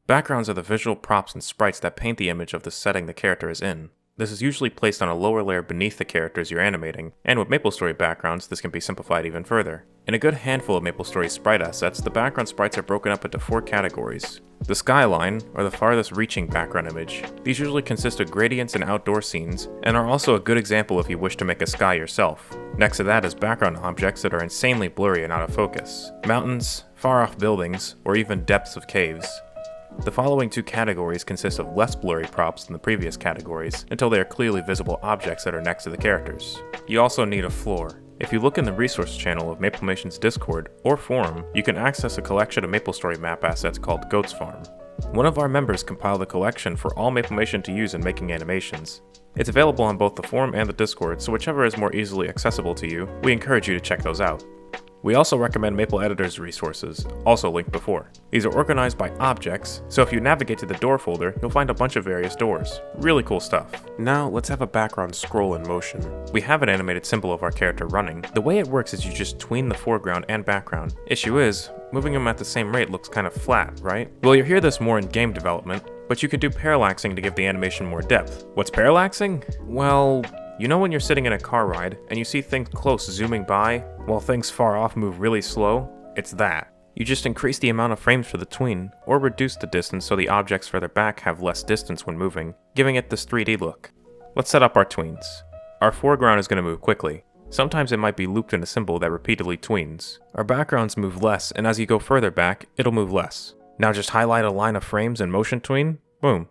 Backgrounds are the visual props and sprites that paint the image of the setting the character is in. This is usually placed on a lower layer beneath the characters you're animating, and with MapleStory backgrounds, this can be simplified even further. In a good handful of MapleStory sprite assets, the background sprites are broken up into 4 categories. The skyline, or the farthest reaching background image. These usually consist of gradients and outdoor scenes, and are also a good example if you wish to make a sky yourself. Next to that is background objects that are insanely blurry and out of focus. Mountains, far-off buildings, or even depths of caves. The following 2 categories consist of less blurry props than the previous categories, until they are clearly visible objects that are next to the characters. You also need a floor. If you look in the resource channel of Maplemation's Discord or forum, you can access a collection of MapleStory map assets called Goat's Farm. One of our members compiled a collection for all Maplemation to use in making animations. It's available on both the forum and the Discord, so whichever is more easily accessible to you, we encourage you to check those out. We also recommend Maple Editor's resources, also linked before. These are organized by objects, so if you navigate to the door folder, you'll find a bunch of various doors. Really cool stuff. Now, let's have a background scroll in motion. We have an animated symbol of our character running. The way it works is you just tween the foreground and background. Issue is, moving them at the same rate looks kind of flat, right? Well, you'll hear this more in game development, but you can do parallaxing to give the animation more depth. What's parallaxing? Well, you know when you're sitting in a car ride, and you see things close zooming by, while things far off move really slow? It's that. You just increase the amount of frames for the tween, or reduce the distance so the objects further back have less distance when moving, giving it this 3D look. Let's set up our tweens. Our foreground is going to move quickly. Sometimes it might be looped in a symbol that repeatedly tweens. Our backgrounds move less, and as you go further back, it'll move less. Now just highlight a line of frames and motion tween, boom.